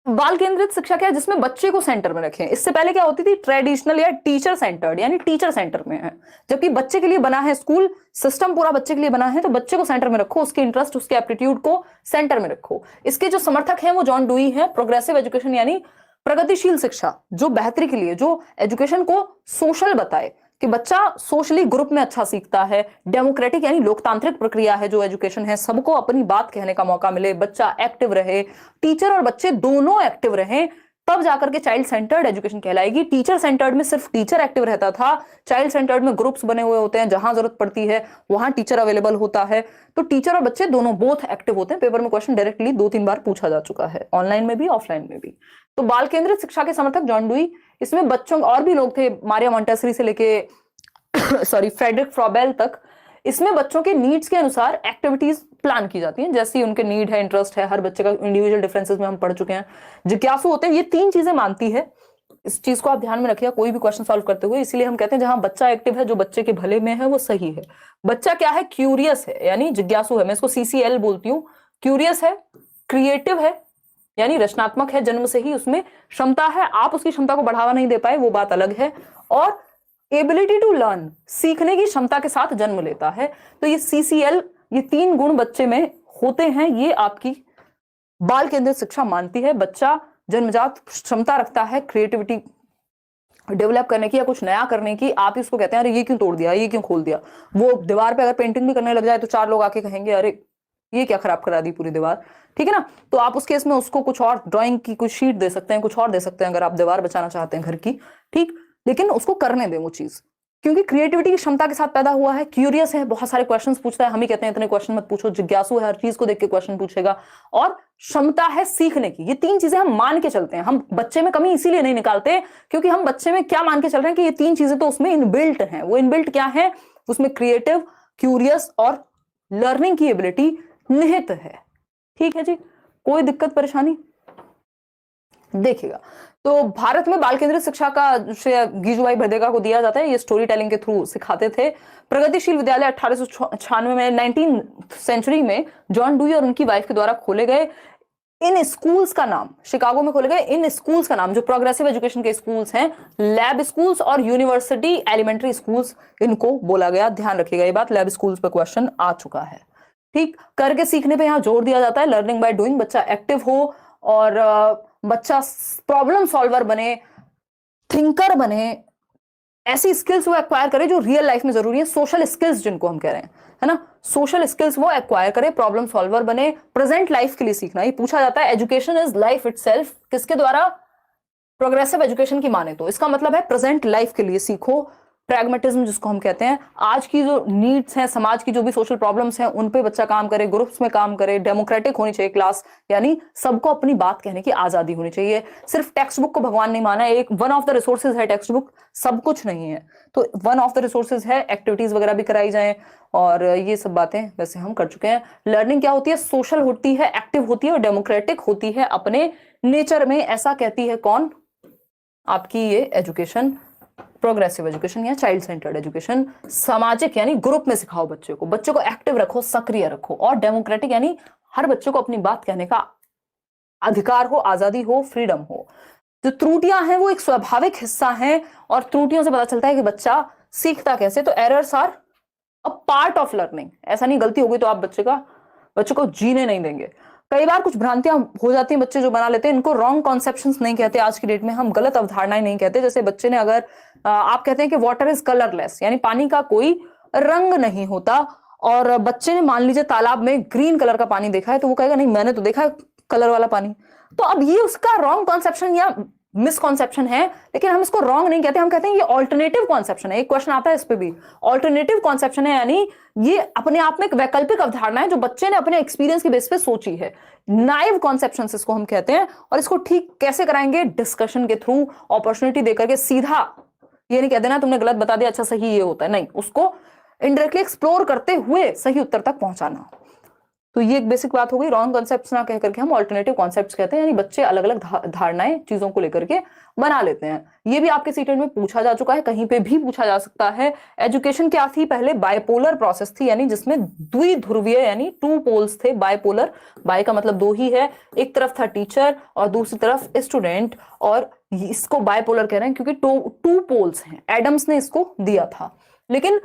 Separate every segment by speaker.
Speaker 1: बाल केंद्रित शिक्षा क्या है, जिसमें बच्चे को सेंटर में रखें। इससे पहले क्या होती थी, ट्रेडिशनल या टीचर सेंटर्ड, यानी टीचर सेंटर में है। जबकि बच्चे के लिए बना है, स्कूल सिस्टम पूरा बच्चे के लिए बना है, तो बच्चे को सेंटर में रखो, उसके इंटरेस्ट, उसके एप्टीट्यूड को सेंटर में रखो। इसके जो समर्थक हैं वो जॉन डुई है। प्रोग्रेसिव एजुकेशन यानी प्रगतिशील शिक्षा, जो बेहतरी के लिए, जो एजुकेशन को सोशल बताए कि बच्चा सोशली ग्रुप में अच्छा सीखता है। डेमोक्रेटिक यानी लोकतांत्रिक प्रक्रिया है जो एजुकेशन है, सबको अपनी बात कहने का मौका मिले, बच्चा एक्टिव रहे, टीचर और बच्चे दोनों एक्टिव रहें, तब जाकर के चाइल्ड सेंटर्ड एजुकेशन कहलाएगी। टीचर सेंटर्ड में सिर्फ टीचर एक्टिव रहता था, चाइल्ड सेंटर्ड में ग्रुप्स बने हुए होते हैं, जहां जरूरत पड़ती है वहां टीचर अवेलेबल होता है, तो टीचर और बच्चे दोनों बोथ एक्टिव होते हैं। पेपर में क्वेश्चन डायरेक्टली 2-3 बार पूछा जा चुका है, ऑनलाइन में भी ऑफलाइन में भी। तो बाल केंद्रित शिक्षा के समर्थक जॉन डुई। इसमें बच्चों और भी लोग थे, मारिया मॉन्टेसरी से लेके सॉरी फ्रेडरिक फ्रॉबेल तक। इसमें बच्चों के नीड्स के अनुसार एक्टिविटीज प्लान की जाती हैं, जैसी उनके नीड है, इंटरेस्ट है, हर बच्चे का इंडिविजुअल डिफरेंसेस में हम पढ़ चुके हैं। जिज्ञासु होते हैं, ये 3 चीजें मानती है। इस चीज को आप ध्यान में रखिए कोई भी क्वेश्चन सॉल्व करते हुए। इसीलिए हम कहते हैं जहां बच्चा एक्टिव है, जो बच्चे के भले में है, वो सही है। बच्चा क्या है, क्यूरियस है, यानी जिज्ञासु है, मैं इसको CCL बोलती हूँ। क्यूरियस है, क्रिएटिव है, यानी रचनात्मक है, जन्म से ही उसमें क्षमता है, आप उसकी क्षमता को बढ़ावा नहीं दे पाए वो बात अलग है। और एबिलिटी टू लर्न, सीखने की क्षमता के साथ जन्म लेता है। तो ये CCL, ये 3 गुण बच्चे में होते हैं, ये आपकी बाल केंद्रित शिक्षा मानती है। बच्चा जन्मजात क्षमता रखता है क्रिएटिविटी डेवलप करने की या कुछ नया करने की। आप इसको कहते हैं अरे ये क्यों तोड़ दिया, ये क्यों खोल दिया। वो दीवार पे अगर पेंटिंग भी करने लग जाए तो 4 लोग आके कहेंगे अरे ये क्या खराब करा दी पूरी दीवार, ठीक है ना। तो आप उस केस में उसको कुछ और ड्राइंग की कुछ शीट दे सकते हैं, कुछ और दे सकते हैं, अगर आप दीवार बचाना चाहते हैं घर की, ठीक। लेकिन उसको करने दें वो चीज, क्योंकि क्रिएटिविटी की क्षमता के साथ पैदा हुआ है, क्यूरियस है, बहुत सारे क्वेश्चंस पूछता है। हम ही कहते हैं इतने क्वेश्चन मत पूछो, जिज्ञासु है, हर चीज को देख के क्वेश्चन पूछेगा, और क्षमता है सीखने की। ये 3 चीजें हम मान के चलते हैं। हम बच्चे में कमी इसीलिए नहीं निकालते क्योंकि हम बच्चे में क्या मान के चल रहे हैं कि ये 3 चीजें तो उसमें इनबिल्ट हैं। वो इनबिल्ट क्या है, उसमें क्रिएटिव, क्यूरियस और लर्निंग की एबिलिटी निहित है, ठीक है जी। कोई दिक्कत परेशानी देखिएगा। तो भारत में बाल केंद्रित शिक्षा का श्रेय गीजूभाई भदेगा को दिया जाता है। ये स्टोरी टेलिंग के थ्रू सिखाते थे। प्रगतिशील विद्यालय 1896 में 19th सेंचुरी में जॉन डुई और उनकी वाइफ के द्वारा खोले गए। इन स्कूल्स का नाम, शिकागो में खोले गए इन स्कूल्स का नाम, जो प्रोग्रेसिव एजुकेशन के स्कूल्स हैं, लैब स्कूल्स और यूनिवर्सिटी एलिमेंट्री स्कूल्स इनको बोला गया। ध्यान रखिएगा ये बात, लैब स्कूल्स पे क्वेश्चन आ चुका है, ठीक। करके सीखने पे यहाँ जोर दिया जाता है, लर्निंग बाय डूइंग। बच्चा एक्टिव हो और बच्चा प्रॉब्लम सॉल्वर बने, थिंकर बने, ऐसी स्किल्स वो एक्वायर करे जो रियल लाइफ में जरूरी है। सोशल स्किल्स जिनको हम कह रहे हैं, है ना, सोशल स्किल्स वो एक्वायर करे, प्रॉब्लम सॉल्वर बने, प्रेजेंट लाइफ के लिए सीखना। ये पूछा जाता है, एजुकेशन इज लाइफ इटसेल्फ, किसके द्वारा, प्रोग्रेसिव एजुकेशन की माने तो इसका मतलब है प्रेजेंट लाइफ के लिए सीखो। प्रैग्मेटिज्म जिसको हम कहते हैं, आज की जो नीड्स हैं, समाज की जो भी सोशल प्रॉब्लम्स हैं, उन पे बच्चा काम करे, ग्रुप्स में काम करे, डेमोक्रेटिक होनी चाहिए क्लास, यानी सबको अपनी बात कहने की आजादी होनी चाहिए। सिर्फ टेक्स्ट बुक को भगवान नहीं माना है, एक वन ऑफ द रिसोर्सेज है टेक्स्ट बुक, सब कुछ नहीं है। तो वन ऑफ द रिसोर्सेज है, एक्टिविटीज वगैरह भी कराई जाए, और ये सब बातें वैसे हम कर चुके हैं। लर्निंग क्या होती है, सोशल होती है, एक्टिव होती है और डेमोक्रेटिक होती है अपने नेचर में। ऐसा कहती है कौन, आपकी ये एजुकेशन, प्रोग्रेसिव एजुकेशन या चाइल्ड सेंटर्ड एजुकेशन। सामाजिक यानी ग्रुप में सिखाओ बच्चे को एक्टिव रखो, सक्रिय रखो। और डेमोक्रेटिक यानी हर बच्चे को अपनी बात कहने का अधिकार हो, आजादी हो, फ्रीडम हो। जो त्रुटियां हैं वो एक स्वाभाविक हिस्सा है, और त्रुटियों से पता चलता है कि बच्चा सीखता कैसे। तो errors are a part of learning. ऐसा नहीं गलती हो गई तो आप बच्चे को जीने नहीं देंगे। कई बार कुछ भ्रांतियां हो जाती हैं, बच्चे जो बना लेते हैं, इनको रॉन्ग कॉन्सेप्शंस नहीं कहते। आज की डेट में हम गलत अवधारणाएं नहीं कहते। जैसे बच्चे ने अगर आप कहते हैं कि वाटर इज कलरलेस, यानी पानी का कोई रंग नहीं होता, और बच्चे ने मान लीजिए तालाब में ग्रीन कलर का पानी देखा है, तो वो कहेगा नहीं मैंने तो देखा है कलर वाला पानी। तो अब ये उसका रॉन्ग कॉन्सेप्शन या मिसकॉन्सेप्शन है, लेकिन हम इसको रॉन्ग नहीं कहते, हम कहते हैं ये ऑल्टरनेटिव कॉन्सेप्शन है। एक क्वेश्चन आता है इस पे भी, ऑल्टरनेटिव कॉन्सेप्शन है, यानी ये अपने आप में एक वैकल्पिक अवधारणा है जो बच्चे ने अपने एक्सपीरियंस के बेस पे सोची है। नाइव कॉन्सेप्शन इसको हम कहते हैं। और इसको ठीक कैसे कराएंगे, डिस्कशन के थ्रू, अपॉर्चुनिटी देकर के। सीधा ये नहीं कह देना तुमने गलत बता दिया, अच्छा सही ये होता है, नहीं, उसको इनडायरेक्टली एक्सप्लोर करते हुए सही उत्तर तक पहुंचाना। तो ये एक बेसिक बात हो गई। रॉन्ग कॉन्सेप्ट्स ना कह करके हम ऑल्टरनेटिव कॉन्सेप्ट्स कहते हैं, यानी बच्चे अलग अलग धारणाएं चीजों को लेकर के बना लेते हैं। ये भी आपके सीटेट में पूछा जा चुका है, कहीं पे भी पूछा जा सकता है। एजुकेशन क्या थी? पहले बाइपोलर प्रोसेस थी, यानी जिसमें द्विध्रुवीय यानी टू पोल्स थे। बाइपोलर, बाय का मतलब दो ही है, एक तरफ था टीचर और दूसरी तरफ स्टूडेंट, और इसको बाइपोलर कह रहे हैं क्योंकि टू पोल्स हैं। एडम्स ने इसको दिया था। लेकिन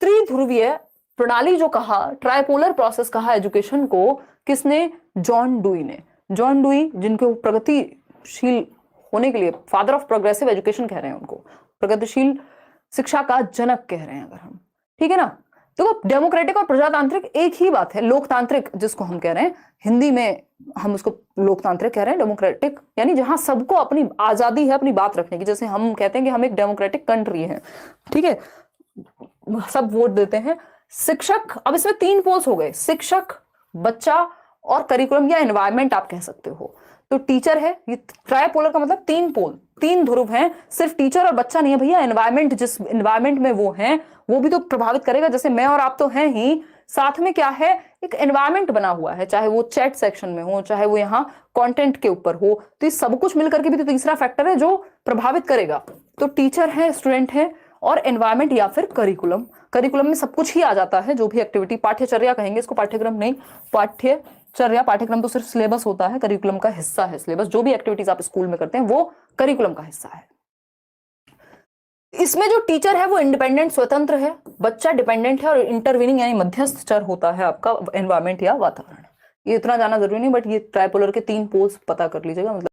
Speaker 1: त्रिध्रुवीय प्रणाली जो कहा, ट्राइपोलर प्रोसेस कहा एजुकेशन को, किसने? जॉन डुई ने। जॉन डुई, जिनको प्रगतिशील होने के लिए फादर ऑफ प्रोग्रेसिव एजुकेशन कह रहे हैं, उनको प्रगतिशील शिक्षा का जनक कह रहे हैं अगर हम, ठीक है ना। तो डेमोक्रेटिक और प्रजातांत्रिक एक ही बात है। लोकतांत्रिक जिसको हम कह रहे हैं, हिंदी में हम उसको लोकतांत्रिक कह रहे हैं। डेमोक्रेटिक यानी जहां सबको अपनी आजादी है अपनी बात रखने की, जैसे हम कहते हैं कि हम एक डेमोक्रेटिक कंट्री है, ठीक है, सब वोट देते हैं। शिक्षक, अब इसमें तीन पोल्स हो गए, शिक्षक, बच्चा और करिकुलम या एनवायरमेंट आप कह सकते हो। तो टीचर है, ये ट्राइपोलर का मतलब तीन पोल, तीन ध्रुव हैं। सिर्फ टीचर और बच्चा नहीं है भैया, एनवायरमेंट, जिस एनवायरमेंट में वो हैं वो भी तो प्रभावित करेगा। जैसे मैं और आप तो हैं ही, साथ में क्या है, एक एनवायरमेंट बना हुआ है, चाहे वो चैट सेक्शन में हो, चाहे वो यहाँ कंटेंट के ऊपर हो, तो ये सब कुछ मिलकर के भी तो तीसरा फैक्टर है जो प्रभावित करेगा। तो टीचर है, स्टूडेंट है और एनवायरमेंट या फिर करिकुलम। करिकुलम में सब कुछ ही आ जाता है, जो भी एक्टिविटी, पाठ्यचर्या कहेंगे इसको, पाठ्यक्रम नहीं, पाठ्यचर्या। पाठ्यक्रम तो सिर्फ सिलेबस होता है, करिकुलम का हिस्सा है सिलेबस। जो भी एक्टिविटीज आप स्कूल में करते हैं वो करिकुलम का हिस्सा है। इसमें जो टीचर है वो इंडिपेंडेंट, स्वतंत्र है, बच्चा डिपेंडेंट है और इंटरवीनिंग यानी मध्यस्थ चर होता है आपका एनवायरमेंट या वातावरण। ये इतना जाना जरूरी नहीं, बट ये ट्राइपोलर के तीन पोल्स पता कर लीजिएगा, मतलब